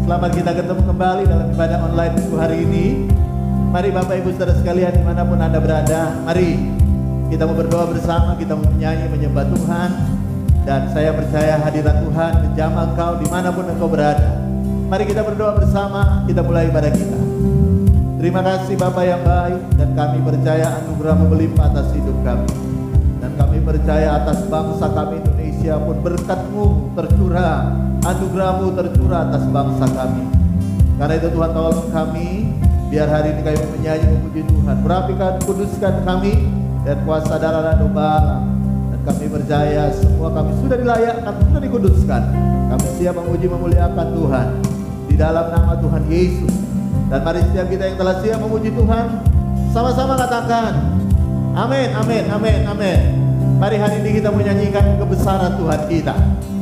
Selamat kita ketemu kembali dalam ibadah online minggu hari ini. Mari Bapak Ibu Saudara sekalian dimanapun Anda berada, mari kita mau berdoa bersama, kita mau menyanyi menyembah Tuhan. Dan saya percaya hadirat Tuhan menjamah engkau dimanapun engkau berada. Mari kita berdoa bersama, kita mulai ibadah kita. Terima kasih Bapa yang baik, dan kami percaya anugerah-Mu berlimpah atas hidup kami. Dan kami percaya atas bangsa kami Indonesia pun berkat-Mu tercurah, anugerah-Mu tercurah atas bangsa kami. Karena itu Tuhan tolong kami, biar hari ini kami menyanyi memuji Tuhan. Berapikan, kuduskan kami, dan kuasa darah dan domba. Dan kami percaya semua kami sudah dilayakkan, sudah dikuduskan. Kami siap memuji memuliakan Tuhan di dalam nama Tuhan Yesus. Dan mari setiap kita yang telah siap memuji Tuhan, sama-sama katakan amin, amin, amin, amin. Mari hari ini kita menyanyikan kebesaran Tuhan kita.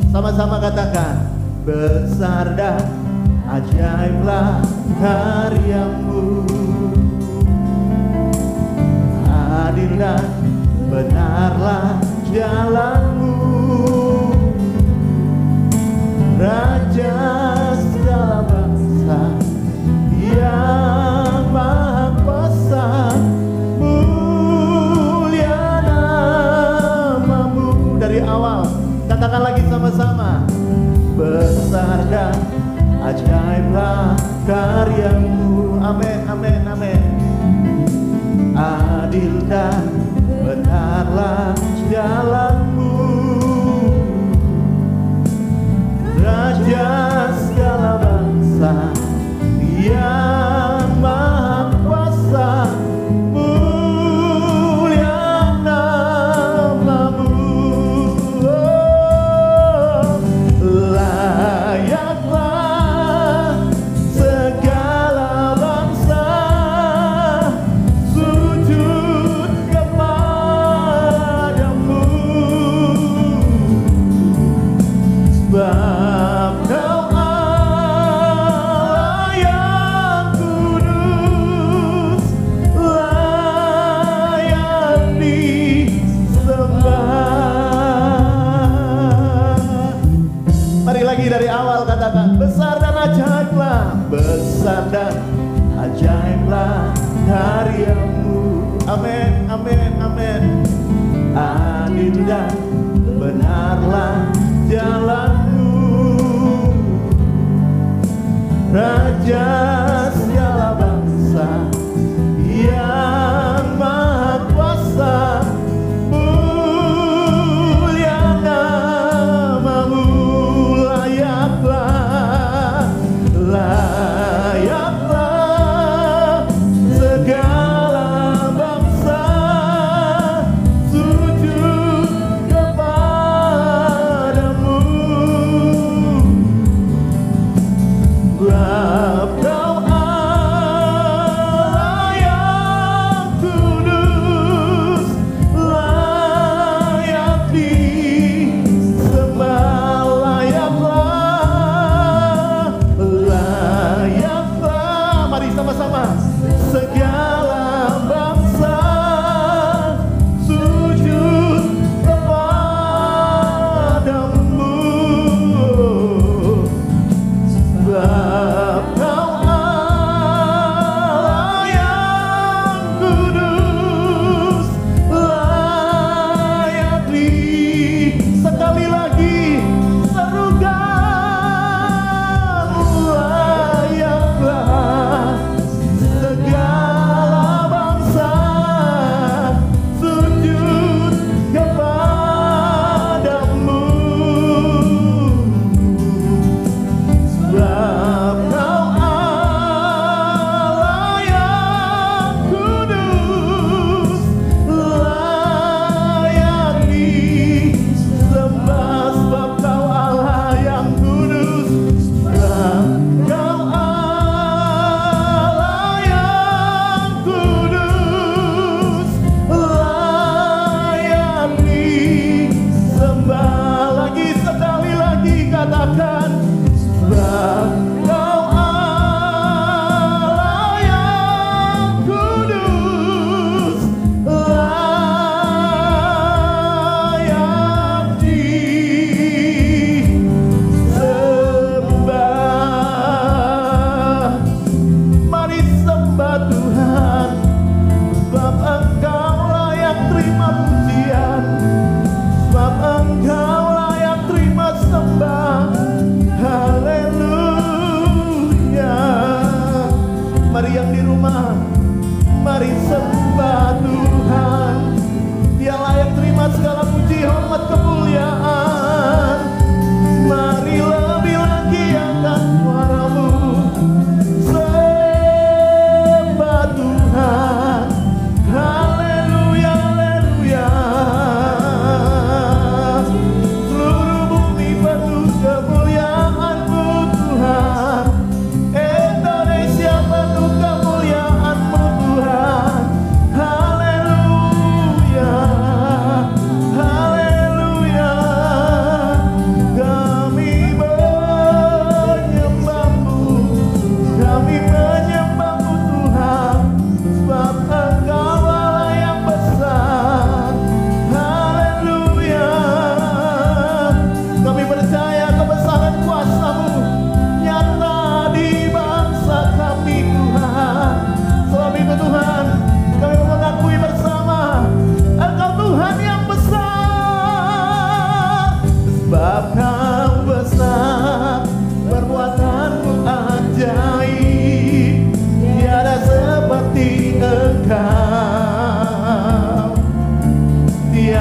Sama-sama katakan, besar dan ajaiblah karya-Mu, adil dan benarlah jalan-Mu, Raja segala bangsa yang maha kuasa, mulia nama-Mu. Dari awal katakan lagi sama-sama, besar dan ajaiblah karya-Mu, amin, amin, amin. Adil dan benarlah jalan-Mu, Raja segala bangsa yang maha kuasa, mulia nama-Mu. Layaklah segala bangsa sujud kepada-Mu, sebab Kau Allah yang kudus, layak disembah. Mari lagi dari awal katakan, besar dan ajaiblah, besar dan ajaiblah karya-Mu, amin, amin, amin. Adil dan benarlah jalan-Mu, Raja segala bangsa yang maha kuasa, mulia nama-Mu. Layaklah, layaklah segala bangsa sujud kepada-Mu, sebab Kau Allah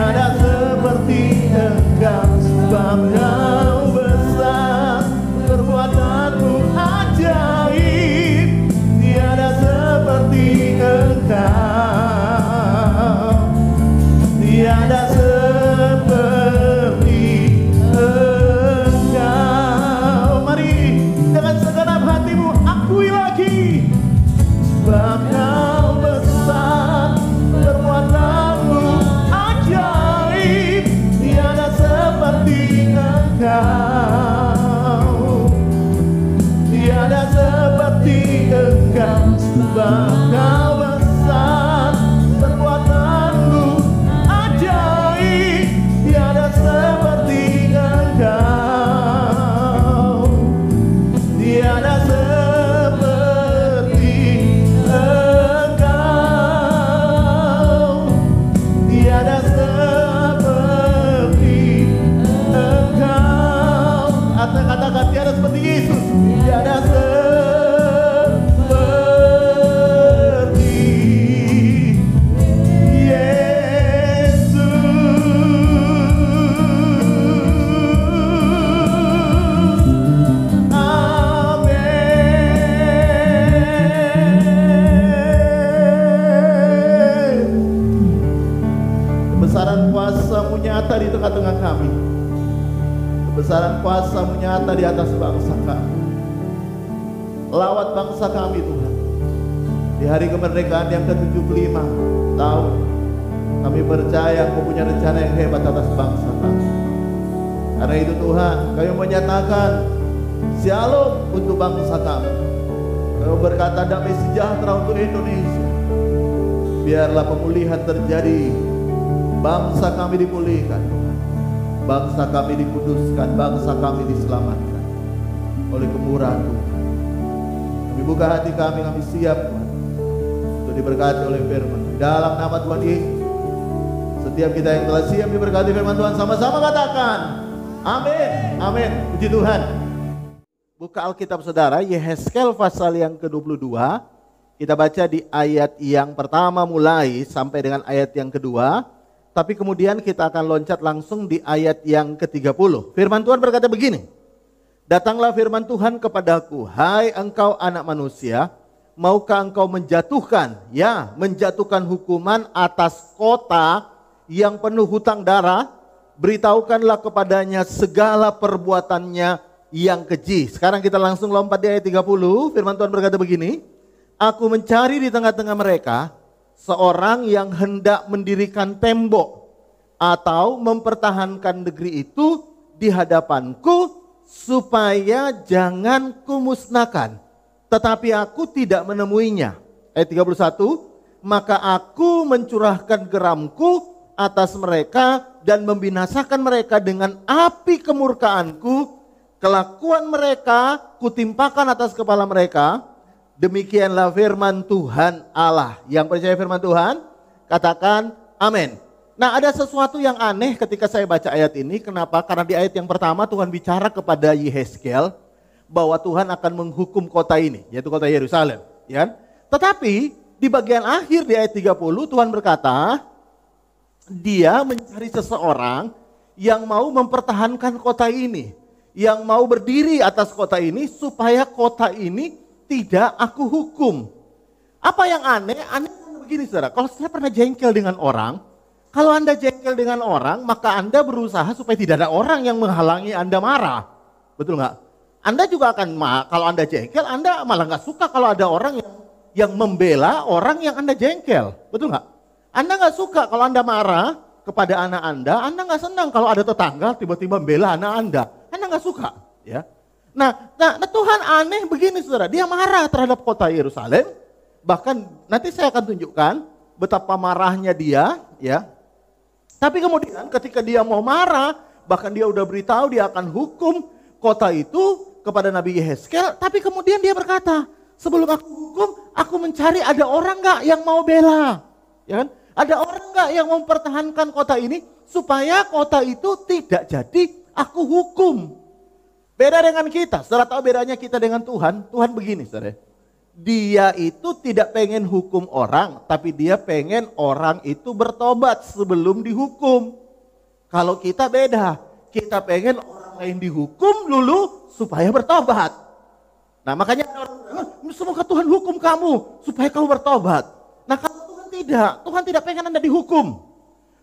tiada seperti Engkau, sebab Kau besar, perbuatanmu ajaib. Tiada seperti Engkau, tiada seperti Engkau. Mari dengan segenap hatimu akui lagi, sebab Kau besar, perbuatanmu ajaib. Tiada seperti Engkau, tiada seperti Engkau, sebab Kau besar, perbuatanmu ajaib. Tiada seperti Engkau, tiada seperti Engkau, tiada seperti Engkau. Atau katakan tiada seperti Yesus, tiada seperti kebesaran kuasa-Mu nyata di tengah-tengah kami. Kebesaran kuasa-Mu nyata di atas bangsa kami. Lawat bangsa kami Tuhan. Di hari kemerdekaan yang ke-75 tahun, kami percaya Engkau punya rencana yang hebat atas bangsa kami. Karena itu Tuhan, kami menyatakan Shalom untuk bangsa kami. Kami berkata damai sejahtera untuk Indonesia. Biarlah pemulihan terjadi. Bangsa kami dipulihkan Tuhan. Bangsa kami dikuduskan. Bangsa kami diselamatkan oleh kemurahan Tuhan. Kami buka hati kami siap Tuhan untuk diberkati oleh firman. Dalam nama Tuhan Yesus, setiap kita yang telah siap diberkati firman Tuhan, sama-sama katakan amin. Amin. Puji Tuhan. Buka Alkitab saudara, Yehezkel pasal yang ke-22. Kita baca di ayat yang pertama mulai sampai dengan ayat yang kedua. Tapi kemudian kita akan loncat langsung di ayat yang ke-30. Firman Tuhan berkata begini. Datanglah firman Tuhan kepadaku, hai engkau anak manusia, maukah engkau menjatuhkan hukuman atas kota yang penuh hutang darah? Beritahukanlah kepadanya segala perbuatannya yang keji. Sekarang kita langsung lompat di ayat 30. Firman Tuhan berkata begini. Aku mencari di tengah-tengah mereka seorang yang hendak mendirikan tembok atau mempertahankan negeri itu di hadapanku supaya jangan kumusnahkan. Tetapi aku tidak menemuinya. Ayat 31, maka aku mencurahkan geramku atas mereka dan membinasakan mereka dengan api kemurkaanku. Kelakuan mereka kutimpakan atas kepala mereka. Demikianlah firman Tuhan Allah. Yang percaya firman Tuhan, katakan amin. Nah, ada sesuatu yang aneh ketika saya baca ayat ini. Kenapa? Karena di ayat yang pertama Tuhan bicara kepada Yehezkel bahwa Tuhan akan menghukum kota ini, yaitu kota Yerusalem. Ya? Tetapi di bagian akhir di ayat 30 Tuhan berkata, dia mencari seseorang yang mau mempertahankan kota ini, yang mau berdiri atas kota ini supaya kota ini tidak aku hukum. Apa yang aneh? Aneh begini saudara, kalau saya pernah jengkel dengan orang, kalau Anda jengkel dengan orang, maka Anda berusaha supaya tidak ada orang yang menghalangi Anda marah. Betul nggak? Anda juga akan, kalau Anda jengkel, Anda malah nggak suka kalau ada orang yang membela orang yang Anda jengkel. Betul nggak? Anda nggak suka kalau Anda marah kepada anak Anda nggak senang kalau ada tetangga tiba-tiba membela anak Anda nggak suka. Ya. Nah Tuhan aneh begini saudara, dia marah terhadap kota Yerusalem. Bahkan nanti saya akan tunjukkan betapa marahnya dia, ya. Tapi kemudian ketika dia mau marah, bahkan dia udah beritahu dia akan hukum kota itu kepada Nabi Yehezkel. Tapi kemudian dia berkata, sebelum aku hukum, aku mencari ada orang nggak yang mau bela, ya kan? Ada orang nggak yang mempertahankan kota ini supaya kota itu tidak jadi aku hukum. Beda dengan kita, saudara tahu bedanya kita dengan Tuhan. Tuhan begini saudara. Dia itu tidak pengen hukum orang, tapi dia pengen orang itu bertobat sebelum dihukum. Kalau kita beda, kita pengen orang lain dihukum dulu supaya bertobat. Nah makanya orang, semoga Tuhan hukum kamu supaya kamu bertobat. Nah kalau Tuhan tidak pengen Anda dihukum.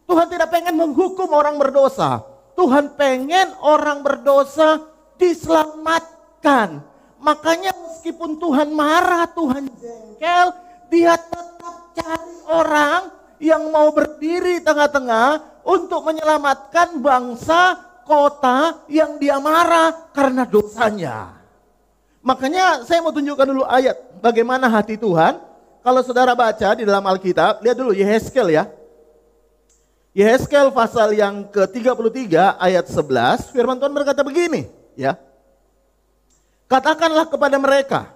Tuhan tidak pengen menghukum orang berdosa. Tuhan pengen orang berdosa diselamatkan. Makanya meskipun Tuhan marah, Tuhan jengkel, dia tetap cari orang yang mau berdiri tengah-tengah untuk menyelamatkan bangsa, kota yang dia marah karena dosanya. Makanya saya mau tunjukkan dulu ayat bagaimana hati Tuhan. Kalau saudara baca di dalam Alkitab, lihat dulu Yehezkel ya. Yehezkel pasal yang ke-33 ayat 11, firman Tuhan berkata begini ya. Katakanlah kepada mereka,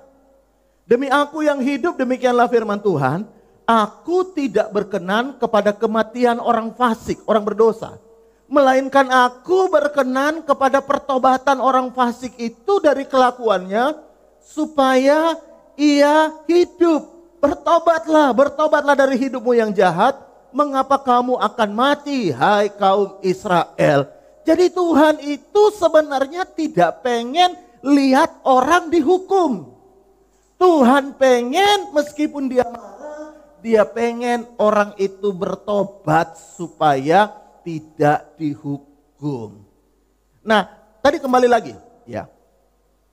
demi aku yang hidup, demikianlah firman Tuhan, aku tidak berkenan kepada kematian orang fasik, orang berdosa. Melainkan aku berkenan kepada pertobatan orang fasik itu dari kelakuannya, supaya ia hidup. Bertobatlah dari hidupmu yang jahat, mengapa kamu akan mati, hai kaum Israel. Jadi Tuhan itu sebenarnya tidak pengen lihat orang dihukum. Tuhan pengen meskipun dia marah, dia pengen orang itu bertobat supaya tidak dihukum. Nah, tadi kembali lagi ya.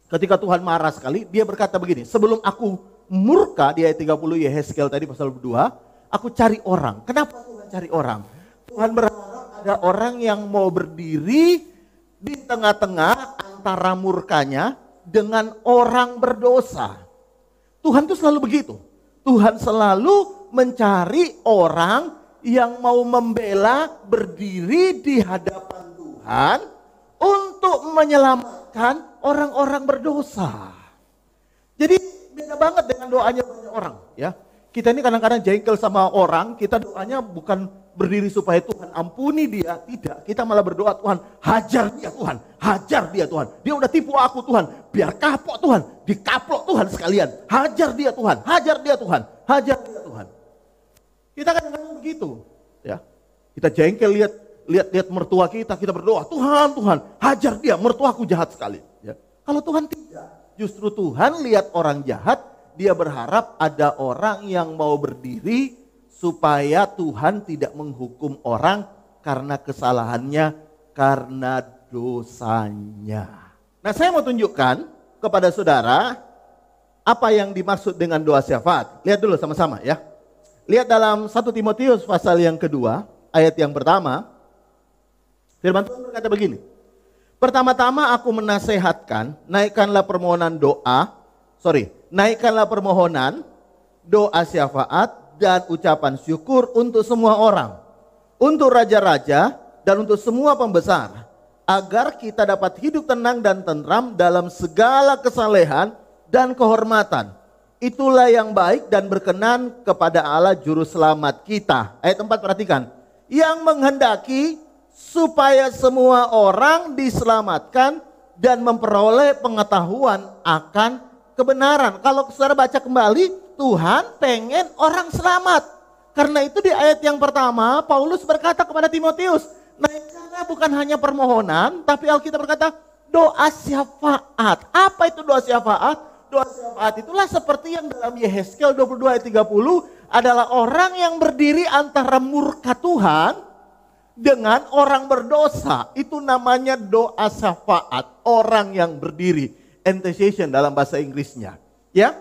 Ketika Tuhan marah sekali, dia berkata begini, sebelum aku murka di ayat 30 Yehezkel tadi pasal 2, aku cari orang. Kenapa Tuhan cari orang? Tuhan berharap ada orang yang mau berdiri di tengah-tengah antara murkanya dengan orang berdosa. Tuhan itu selalu begitu. Tuhan selalu mencari orang yang mau membela, berdiri di hadapan Tuhan untuk menyelamatkan orang-orang berdosa. Jadi beda banget dengan doanya banyak orang ya. Kita ini kadang-kadang jengkel sama orang, kita doanya bukan berdiri supaya Tuhan ampuni dia, tidak. Kita malah berdoa, Tuhan hajar dia Tuhan, hajar dia Tuhan. Dia udah tipu aku Tuhan, biar kapok Tuhan, dikaplok Tuhan sekalian. Hajar dia Tuhan, hajar dia Tuhan, hajar dia Tuhan. Kita kadang-kadang begitu ya. Kita jengkel lihat mertua kita berdoa, Tuhan hajar dia, mertuaku jahat sekali ya. Kalau Tuhan tidak, justru Tuhan lihat orang jahat, dia berharap ada orang yang mau berdiri supaya Tuhan tidak menghukum orang karena kesalahannya, karena dosanya. Nah, saya mau tunjukkan kepada saudara apa yang dimaksud dengan doa syafaat. Lihat dulu sama-sama ya. Lihat dalam 1 Timotius pasal yang kedua, ayat yang pertama. Firman Tuhan berkata begini. Pertama-tama aku menasehatkan, naikkanlah permohonan doa syafaat dan ucapan syukur untuk semua orang, untuk raja-raja dan untuk semua pembesar, agar kita dapat hidup tenang dan tentram dalam segala kesalehan dan kehormatan. Itulah yang baik dan berkenan kepada Allah juru selamat kita. Ayat 4 perhatikan. Yang menghendaki supaya semua orang diselamatkan dan memperoleh pengetahuan akan kebenaran. Kalau saudara baca kembali, Tuhan pengen orang selamat. Karena itu di ayat yang pertama, Paulus berkata kepada Timotius, naikkanlah bukan hanya permohonan, tapi Alkitab berkata doa syafaat. Apa itu doa syafaat? Doa syafaat itulah seperti yang dalam Yehezkel 22 ayat 30, adalah orang yang berdiri antara murka Tuhan dengan orang berdosa. Itu namanya doa syafaat, orang yang berdiri. Intercession dalam bahasa Inggrisnya. Ya.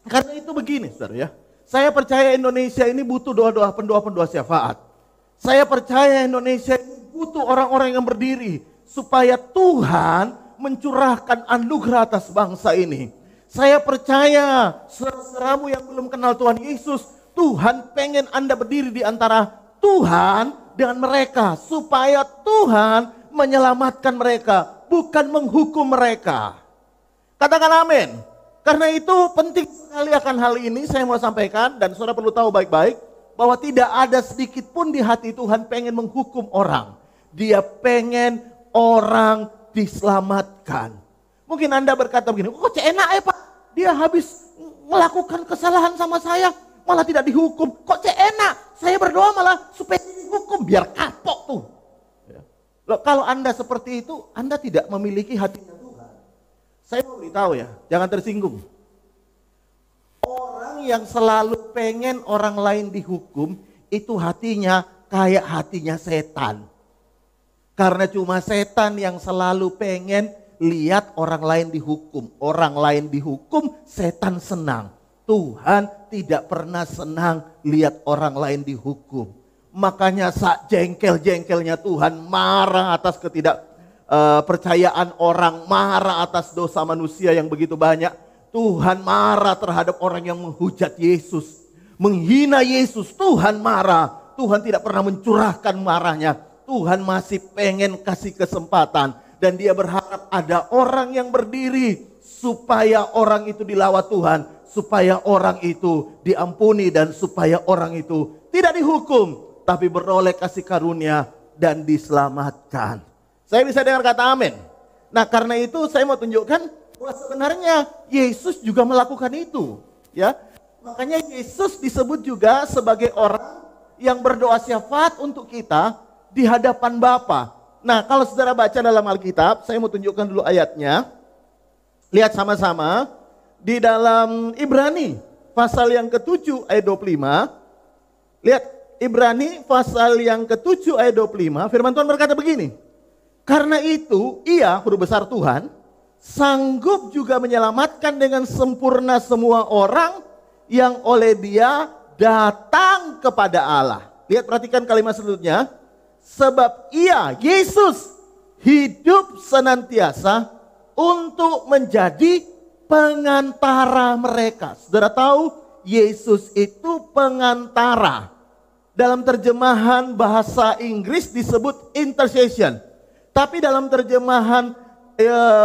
Karena itu begini saudara ya. Saya percaya Indonesia ini butuh pendoa syafaat. Saya percaya Indonesia ini butuh orang-orang yang berdiri. Supaya Tuhan mencurahkan anugerah atas bangsa ini. Saya percaya saudaramu yang belum kenal Tuhan Yesus, Tuhan pengen Anda berdiri di antara Tuhan dengan mereka. Supaya Tuhan menyelamatkan mereka, bukan menghukum mereka. Katakan amin. Karena itu penting sekali akan hal ini saya mau sampaikan, dan saudara perlu tahu baik-baik bahwa tidak ada sedikit pun di hati Tuhan pengen menghukum orang. Dia pengen orang diselamatkan. Mungkin Anda berkata begini, kok enak ya Pak, dia habis melakukan kesalahan sama saya malah tidak dihukum. Kok enak, saya berdoa malah supaya dihukum, biar kapok tuh. Loh, kalau Anda seperti itu, Anda tidak memiliki hatinya Tuhan. Saya mau beritahu ya, jangan tersinggung. Orang yang selalu pengen orang lain dihukum, itu hatinya kayak hatinya setan. Karena cuma setan yang selalu pengen lihat orang lain dihukum. Orang lain dihukum, setan senang. Tuhan tidak pernah senang lihat orang lain dihukum. Makanya sak jengkel-jengkelnya Tuhan marah atas ketidakpercayaan orang, marah atas dosa manusia yang begitu banyak. Tuhan marah terhadap orang yang menghujat Yesus, menghina Yesus. Tuhan marah. Tuhan tidak pernah mencurahkan marahnya. Tuhan masih pengen kasih kesempatan. Dan dia berharap ada orang yang berdiri supaya orang itu dilawat Tuhan. Supaya orang itu diampuni dan supaya orang itu tidak dihukum. Tapi beroleh kasih karunia dan diselamatkan. Saya bisa dengar kata amin. Nah, karena itu saya mau tunjukkan bahwa sebenarnya Yesus juga melakukan itu, ya. Makanya Yesus disebut juga sebagai orang yang berdoa syafaat untuk kita di hadapan Bapa. Nah, kalau saudara baca dalam Alkitab, saya mau tunjukkan dulu ayatnya. Lihat sama-sama di dalam Ibrani pasal yang ke-7 ayat 25. Lihat Ibrani pasal yang ke-7 ayat 25, firman Tuhan berkata begini. Karena itu ia, huruf besar Tuhan, sanggup juga menyelamatkan dengan sempurna semua orang yang oleh dia datang kepada Allah. Lihat, perhatikan kalimat selanjutnya. Sebab ia, Yesus, hidup senantiasa untuk menjadi pengantara mereka. Saudara tahu, Yesus itu pengantara. Dalam terjemahan bahasa Inggris disebut intercession. Tapi dalam terjemahan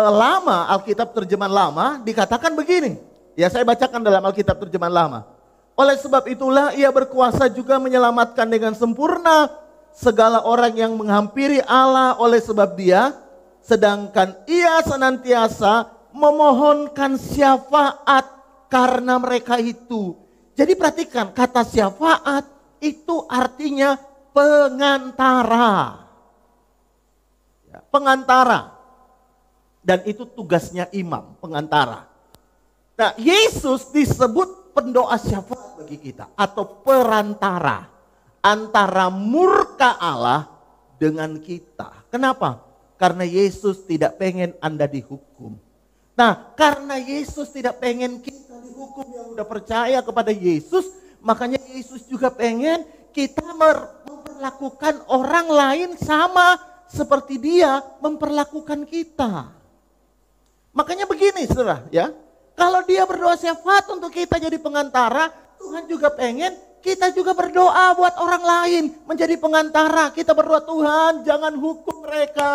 lama, Alkitab terjemahan lama dikatakan begini. Ya, saya bacakan dalam Alkitab terjemahan lama. Oleh sebab itulah ia berkuasa juga menyelamatkan dengan sempurna segala orang yang menghampiri Allah oleh sebab dia. Sedangkan ia senantiasa memohonkan syafaat karena mereka itu. Jadi perhatikan, kata syafaat itu artinya pengantara. Ya, pengantara. Dan itu tugasnya imam, pengantara. Nah, Yesus disebut pendoa syafaat bagi kita atau perantara antara murka Allah dengan kita. Kenapa? Karena Yesus tidak pengen Anda dihukum. Nah, karena Yesus tidak pengen kita dihukum yang udah percaya kepada Yesus, makanya Yesus juga pengen kita memperlakukan orang lain sama seperti dia memperlakukan kita. Makanya begini saudara ya, kalau dia berdoa syafaat untuk kita jadi pengantara, Tuhan juga pengen kita juga berdoa buat orang lain menjadi pengantara. Kita berdoa, Tuhan jangan hukum mereka,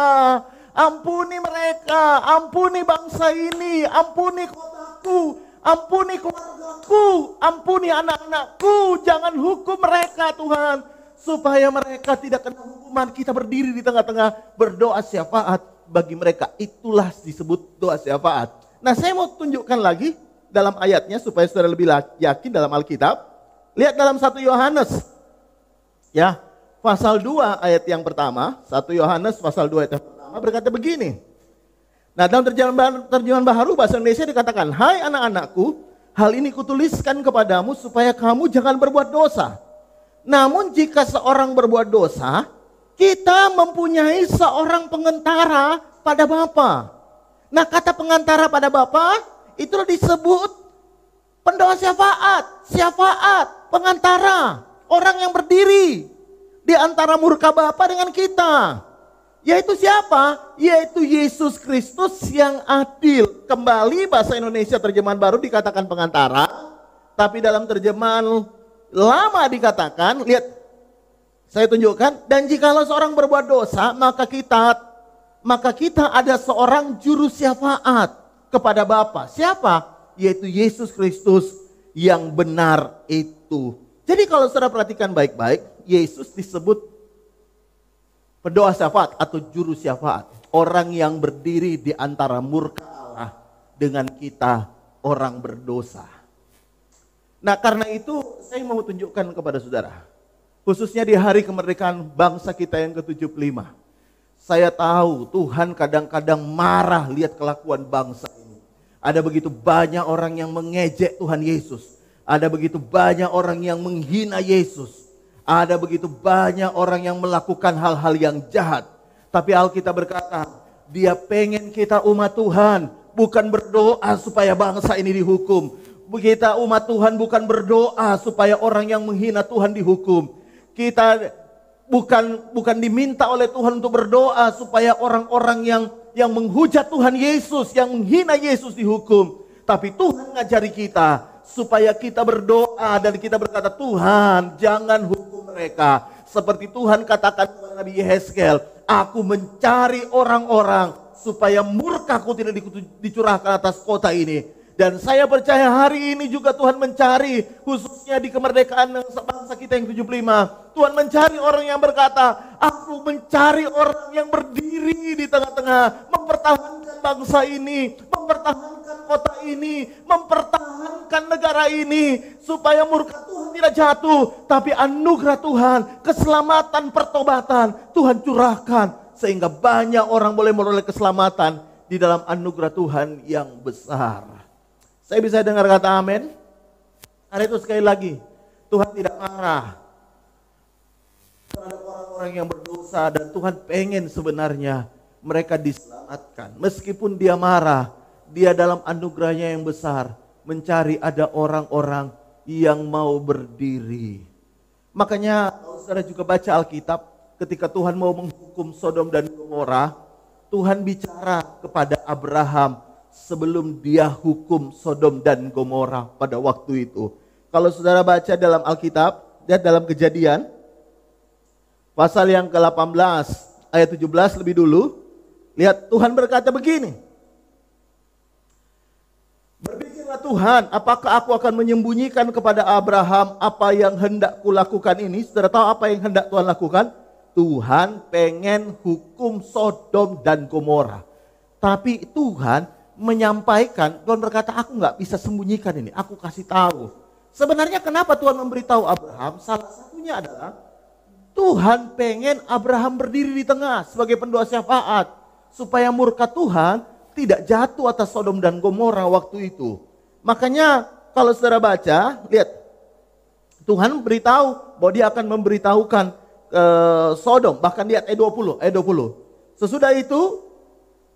ampuni mereka, ampuni bangsa ini, ampuni kotaku, ampuni keluargaku, ampuni anak-anakku, jangan hukum mereka Tuhan. Supaya mereka tidak kena hukuman, kita berdiri di tengah-tengah berdoa syafaat bagi mereka. Itulah disebut doa syafaat. Nah, saya mau tunjukkan lagi dalam ayatnya supaya saudara lebih yakin dalam Alkitab. Lihat dalam 1 Yohanes. Ya, pasal 2 ayat yang pertama. 1 Yohanes pasal 2 ayat yang pertama berkata begini. Nah, dalam terjemahan baru bahasa Indonesia dikatakan, hai anak-anakku, hal ini kutuliskan kepadamu supaya kamu jangan berbuat dosa. Namun jika seorang berbuat dosa, kita mempunyai seorang pengantara pada Bapa. Nah, kata pengantara pada Bapa itu disebut pendoa syafaat, pengantara, orang yang berdiri di antara murka Bapa dengan kita. Yaitu siapa? Yaitu Yesus Kristus yang adil. Kembali bahasa Indonesia terjemahan baru dikatakan pengantara, tapi dalam terjemahan lama dikatakan, lihat, saya tunjukkan, dan jikalau seorang berbuat dosa, maka kita ada seorang juru syafaat kepada Bapa. Siapa? Yaitu Yesus Kristus yang benar itu. Jadi kalau saudara perhatikan baik-baik, Yesus disebut pendoa syafaat atau juru syafaat. Orang yang berdiri di antara murka Allah dengan kita orang berdosa. Nah, karena itu saya mau tunjukkan kepada saudara, khususnya di hari kemerdekaan bangsa kita yang ke-75. Saya tahu Tuhan kadang-kadang marah lihat kelakuan bangsa ini. Ada begitu banyak orang yang mengejek Tuhan Yesus. Ada begitu banyak orang yang menghina Yesus. Ada begitu banyak orang yang melakukan hal-hal yang jahat. Tapi Alkitab berkata, Dia pengen kita umat Tuhan bukan berdoa supaya bangsa ini dihukum. Kita umat Tuhan bukan berdoa supaya orang yang menghina Tuhan dihukum. Kita bukan diminta oleh Tuhan untuk berdoa supaya orang-orang yang menghujat Tuhan Yesus, yang menghina Yesus dihukum. Tapi Tuhan ngajari kita supaya kita berdoa dan kita berkata, Tuhan jangan hukum mereka. Seperti Tuhan katakan kepada Nabi Yehezkel, aku mencari orang-orang supaya murkaku tidak dicurahkan atas kota ini. Dan saya percaya hari ini juga Tuhan mencari, khususnya di kemerdekaan bangsa kita yang 75. Tuhan mencari orang yang berkata, aku mencari orang yang berdiri di tengah-tengah, mempertahankan bangsa ini, mempertahankan kota ini, mempertahankan negara ini, supaya murka Tuhan tidak jatuh, tapi anugerah Tuhan, keselamatan, pertobatan, Tuhan curahkan, sehingga banyak orang boleh memperoleh keselamatan di dalam anugerah Tuhan yang besar. Saya bisa dengar kata amin? Karena itu sekali lagi, Tuhan tidak marah terhadap orang-orang yang berdosa, dan Tuhan pengen sebenarnya mereka diselamatkan. Meskipun Dia marah, Dia dalam anugerahnya yang besar mencari ada orang-orang yang mau berdiri. Makanya saudara juga baca Alkitab, ketika Tuhan mau menghukum Sodom dan Gomora, Tuhan bicara kepada Abraham sebelum Dia hukum Sodom dan Gomora pada waktu itu. Kalau saudara baca dalam Alkitab, dan dalam Kejadian pasal yang ke-18 ayat 17 lebih dulu, lihat Tuhan berkata begini, berpikirlah Tuhan, apakah aku akan menyembunyikan kepada Abraham apa yang hendak kulakukan ini? Saudara tahu apa yang hendak Tuhan lakukan? Tuhan pengen hukum Sodom dan Gomora. Tapi Tuhan menyampaikan, Tuhan berkata, aku nggak bisa sembunyikan ini, aku kasih tahu. Sebenarnya kenapa Tuhan memberitahu Abraham? Salah satunya adalah Tuhan pengen Abraham berdiri di tengah sebagai pendoa syafaat, supaya murka Tuhan tidak jatuh atas Sodom dan Gomora waktu itu. Makanya kalau saudara baca, lihat Tuhan beritahu bahwa Dia akan memberitahukan Sodom, bahkan lihat ayat 20. Sesudah itu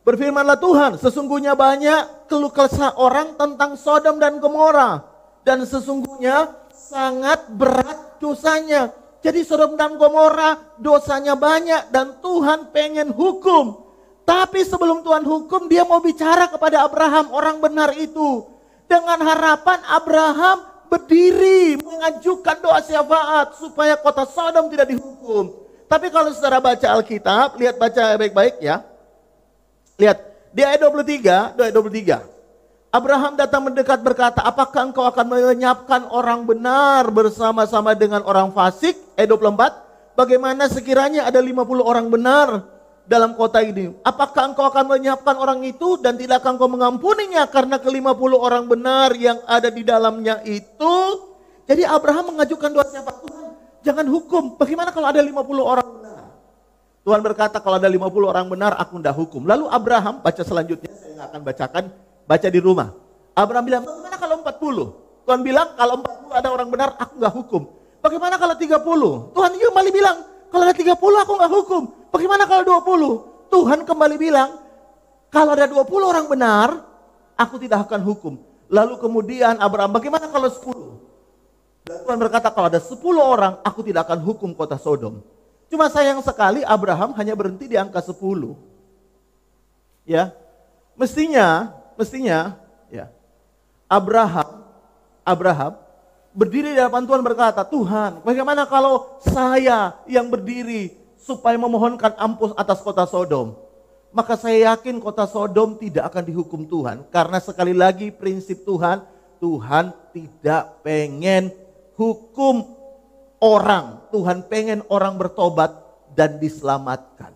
berfirmanlah Tuhan, sesungguhnya banyak keluh kesah orang tentang Sodom dan Gomora, dan sesungguhnya sangat berat dosanya. Jadi Sodom dan Gomora dosanya banyak dan Tuhan pengen hukum. Tapi sebelum Tuhan hukum, Dia mau bicara kepada Abraham, orang benar itu, dengan harapan Abraham berdiri mengajukan doa syafaat supaya kota Sodom tidak dihukum. Tapi kalau saudara baca Alkitab, lihat baca baik-baik ya. Lihat, di ayat 23, Abraham datang mendekat berkata, apakah engkau akan melenyapkan orang benar bersama-sama dengan orang fasik? Ayat 24, bagaimana sekiranya ada 50 orang benar dalam kota ini? Apakah engkau akan melenyapkan orang itu dan tidak akan engkau mengampuninya karena ke-50 orang benar yang ada di dalamnya itu? Jadi Abraham mengajukan doa syafaat, Tuhan jangan hukum, bagaimana kalau ada 50 orang benar? Tuhan berkata, kalau ada 50 orang benar, aku tidak hukum. Lalu Abraham, baca selanjutnya, saya nggak akan bacakan, baca di rumah. Abraham bilang, bagaimana kalau 40? Tuhan bilang, kalau 40 ada orang benar, aku nggak hukum. Bagaimana kalau 30? Tuhan kembali bilang, kalau ada 30 aku nggak hukum. Bagaimana kalau 20? Tuhan kembali bilang, kalau ada 20 orang benar, aku tidak akan hukum. Lalu kemudian Abraham, bagaimana kalau 10? Dan Tuhan berkata, kalau ada 10 orang, aku tidak akan hukum kota Sodom. Cuma sayang sekali Abraham hanya berhenti di angka 10. Ya. Mestinya ya. Abraham berdiri di hadapan Tuhan berkata, Tuhan, bagaimana kalau saya yang berdiri supaya memohonkan ampun atas kota Sodom? Maka saya yakin kota Sodom tidak akan dihukum Tuhan, karena sekali lagi prinsip Tuhan tidak pengen hukum orang, Tuhan pengen orang bertobat dan diselamatkan.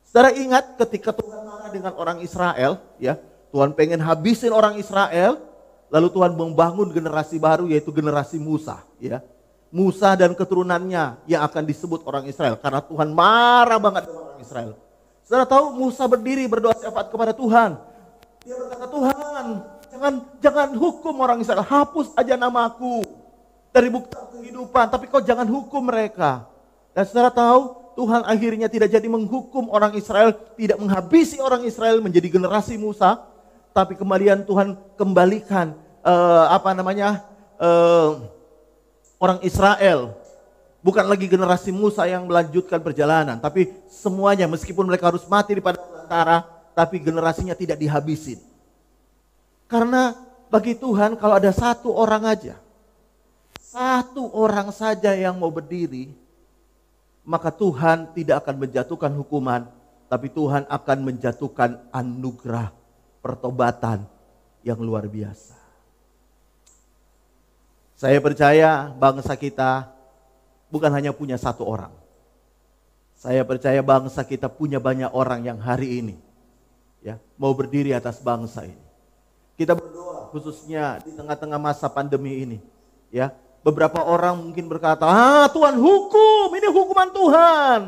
Saudara ingat ketika Tuhan marah dengan orang Israel, ya, Tuhan pengen habisin orang Israel, Lalu Tuhan membangun generasi baru, yaitu generasi Musa, ya. Musa dan keturunannya yang akan disebut orang Israel, karena Tuhan marah banget dengan orang Israel. Saudara tahu Musa berdiri berdoa syafaat kepada Tuhan. Dia berkata, Tuhan, jangan hukum orang Israel, hapus aja namaku dari buku kehidupan, tapi kau jangan hukum mereka. Dan saudara tahu Tuhan akhirnya tidak jadi menghukum orang Israel, tidak menghabisi orang Israel menjadi generasi Musa, tapi kemudian Tuhan kembalikan orang Israel, bukan lagi generasi Musa yang melanjutkan perjalanan, tapi semuanya meskipun mereka harus mati di padang belantara, tapi generasinya tidak dihabisin. Karena bagi Tuhan kalau ada satu orang saja yang mau berdiri, maka Tuhan tidak akan menjatuhkan hukuman, tapi Tuhan akan menjatuhkan anugerah pertobatan yang luar biasa. Saya percaya bangsa kita bukan hanya punya satu orang. Saya percaya bangsa kita punya banyak orang yang hari ini mau berdiri atas bangsa ini. Kita berdoa khususnya di tengah-tengah masa pandemi ini. Beberapa orang mungkin berkata, Tuhan hukum, ini hukuman Tuhan.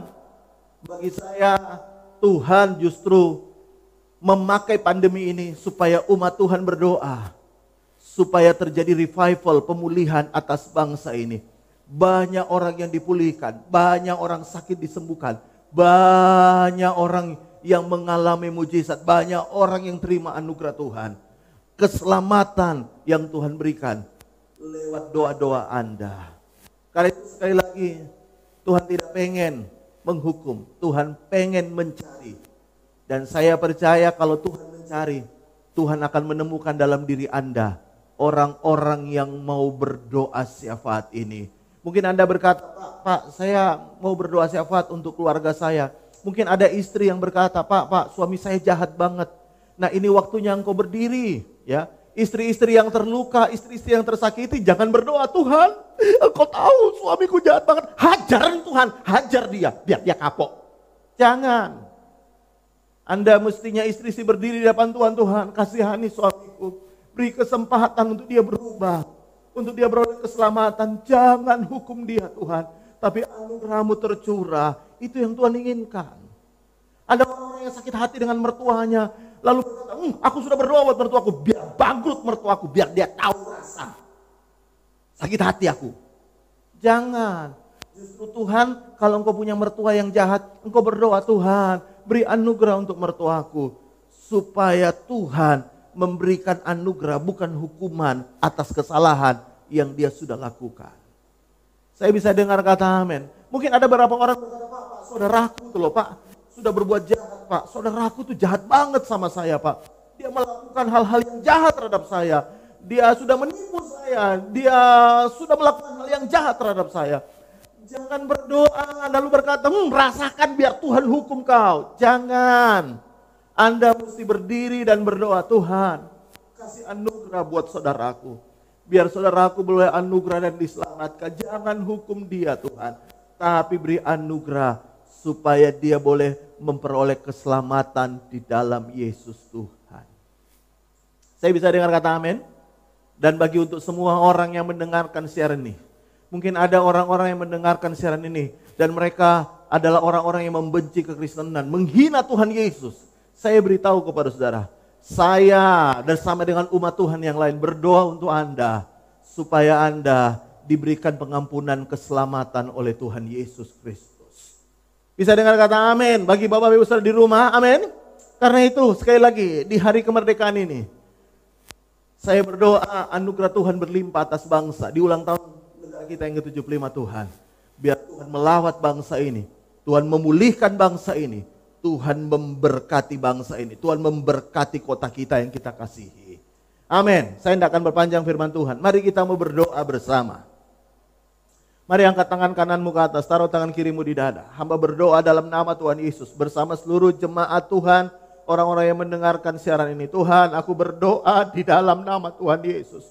Bagi saya, Tuhan justru memakai pandemi ini supaya umat Tuhan berdoa, supaya terjadi revival, pemulihan atas bangsa ini. Banyak orang yang dipulihkan, banyak orang sakit disembuhkan, banyak orang yang mengalami mujizat, banyak orang yang terima anugerah Tuhan. Keselamatan yang Tuhan berikan lewat doa-doa Anda. Karena itu sekali lagi, Tuhan tidak pengen menghukum, Tuhan pengen mencari. Dan saya percaya kalau Tuhan mencari, Tuhan akan menemukan dalam diri Anda orang-orang yang mau berdoa syafaat ini. Mungkin Anda berkata, Pak, saya mau berdoa syafaat untuk keluarga saya. Mungkin ada istri yang berkata, Pak, suami saya jahat banget. Nah, ini waktunya engkau berdiri, ya. Istri-istri yang terluka, istri-istri yang tersakiti, jangan berdoa, Tuhan, engkau tahu suamiku jahat banget. Hajar Tuhan, hajar dia, biar dia kapok. Jangan. Anda mestinya istri-istri berdiri di depan Tuhan, Tuhan, kasihani suamiku. Beri kesempatan untuk dia berubah, untuk dia beroleh keselamatan. Jangan hukum dia, Tuhan, tapi anugerah-Mu tercurah. Itu yang Tuhan inginkan. Ada orang yang sakit hati dengan mertuanya, lalu berkata, aku sudah berdoa buat mertuaku, biar bangkrut mertuaku, biar dia tahu rasa sakit hati aku. Jangan. Justru Tuhan, kalau engkau punya mertua yang jahat, engkau berdoa, Tuhan, beri anugerah untuk mertuaku, supaya Tuhan memberikan anugerah, bukan hukuman atas kesalahan yang dia sudah lakukan. Saya bisa dengar kata amin. Mungkin ada beberapa orang berkata, Pak, saudaraku tuh loh, Pak, sudah berbuat jahat, Pak. Saudaraku tuh jahat banget sama saya, Pak. Dia melakukan hal-hal yang jahat terhadap saya. Dia sudah menipu saya. Dia sudah melakukan hal yang jahat terhadap saya. Jangan berdoa lalu berkata, rasakan biar Tuhan hukum kau. Jangan. Anda mesti berdiri dan berdoa, Tuhan, kasih anugerah buat saudaraku. Biar saudaraku boleh anugerah dan diselamatkan. Jangan hukum dia, Tuhan. Tapi beri anugerah supaya dia boleh memperoleh keselamatan di dalam Yesus Tuhan. Saya bisa dengar kata amin? Dan bagi untuk semua orang yang mendengarkan siaran ini, mungkin ada orang-orang yang mendengarkan siaran ini dan mereka adalah orang-orang yang membenci kekristenan, menghina Tuhan Yesus. Saya beritahu kepada saudara, saya bersama dengan umat Tuhan yang lain berdoa untuk Anda supaya Anda diberikan pengampunan keselamatan oleh Tuhan Yesus Kristus. Bisa dengar kata amin bagi Bapak Ibu Saudara di rumah, amin. Karena itu sekali lagi di hari kemerdekaan ini saya berdoa anugerah Tuhan berlimpah atas bangsa di ulang tahun negara kita yang ke-75 Tuhan. Biar Tuhan melawat bangsa ini, Tuhan memulihkan bangsa ini, Tuhan memberkati bangsa ini, Tuhan memberkati kota kita yang kita kasihi. Amin. Saya tidak akan berpanjang firman Tuhan. Mari kita mau berdoa bersama. Mari angkat tangan kananmu ke atas, taruh tangan kirimu di dada. Hamba berdoa dalam nama Tuhan Yesus bersama seluruh jemaat Tuhan, orang-orang yang mendengarkan siaran ini. Tuhan, aku berdoa di dalam nama Tuhan Yesus.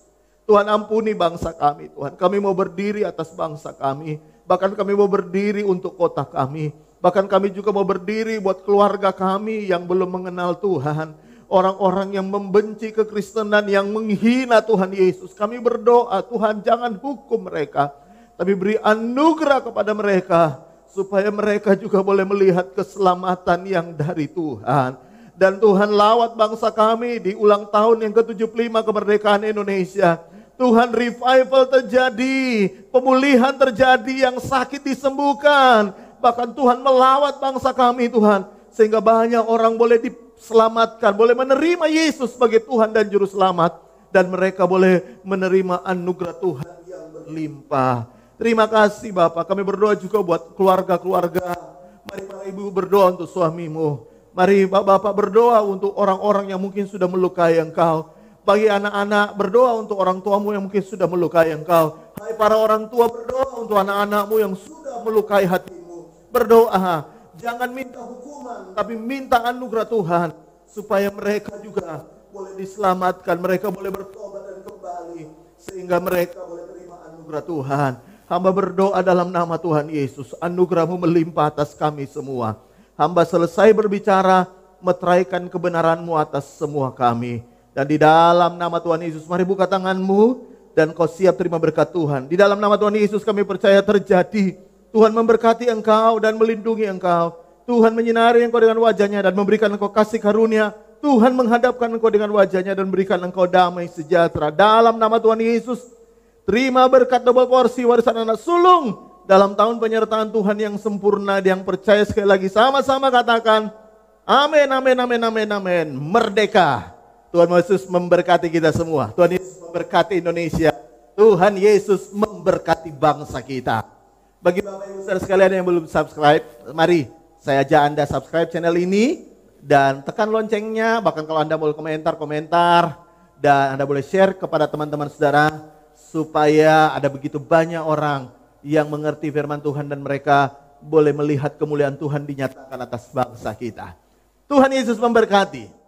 Tuhan, ampuni bangsa kami, Tuhan. Kami mau berdiri atas bangsa kami. Bahkan kami mau berdiri untuk kota kami. Bahkan kami juga mau berdiri buat keluarga kami yang belum mengenal Tuhan. orang-orang yang membenci kekristenan, yang menghina Tuhan Yesus. Kami berdoa, Tuhan jangan hukum mereka, tapi beri anugerah kepada mereka, supaya mereka juga boleh melihat keselamatan yang dari Tuhan. Dan Tuhan lawat bangsa kami di ulang tahun yang ke-75 kemerdekaan Indonesia. Tuhan revival terjadi, pemulihan terjadi, yang sakit disembuhkan. Bahkan Tuhan melawat bangsa kami Tuhan, sehingga banyak orang boleh diselamatkan, boleh menerima Yesus sebagai Tuhan dan Juru Selamat. Dan mereka boleh menerima anugerah Tuhan yang berlimpah. Terima kasih Bapak, kami berdoa juga buat keluarga-keluarga. Mari Bapak Ibu berdoa untuk suamimu. Mari Bapak berdoa untuk orang-orang yang mungkin sudah melukai engkau. Bagi anak-anak berdoa untuk orang tuamu yang mungkin sudah melukai engkau. Hai para orang tua, berdoa untuk anak-anakmu yang sudah melukai hatimu. Berdoa, jangan minta hukuman, tapi minta anugerah Tuhan. Supaya mereka juga boleh diselamatkan, mereka boleh bertobat dan kembali. Sehingga mereka boleh terima anugerah Tuhan. Hamba berdoa dalam nama Tuhan Yesus, anugerah-Mu melimpah atas kami semua. Hamba selesai berbicara, meteraikan kebenaran-Mu atas semua kami. Dan di dalam nama Tuhan Yesus, mari buka tangan-Mu dan kau siap terima berkat Tuhan. Di dalam nama Tuhan Yesus kami percaya terjadi. Tuhan memberkati engkau dan melindungi engkau. Tuhan menyinari engkau dengan wajahnya dan memberikan engkau kasih karunia. Tuhan menghadapkan engkau dengan wajahnya dan memberikan engkau damai sejahtera. Dalam nama Tuhan Yesus, terima berkat double porsi warisan anak sulung. Dalam tahun penyertaan Tuhan yang sempurna, yang percaya sekali lagi sama-sama katakan, amin, amin, amin, amin, amin. Merdeka. Tuhan Yesus memberkati kita semua. Tuhan Yesus memberkati Indonesia. Tuhan Yesus memberkati bangsa kita. Bagi Bapak Ibu Saudara sekalian yang belum subscribe, mari saya ajak Anda subscribe channel ini dan tekan loncengnya. Bahkan kalau Anda boleh komentar dan Anda boleh share kepada teman-teman saudara supaya ada begitu banyak orang yang mengerti firman Tuhan dan mereka boleh melihat kemuliaan Tuhan dinyatakan atas bangsa kita. Tuhan Yesus memberkati.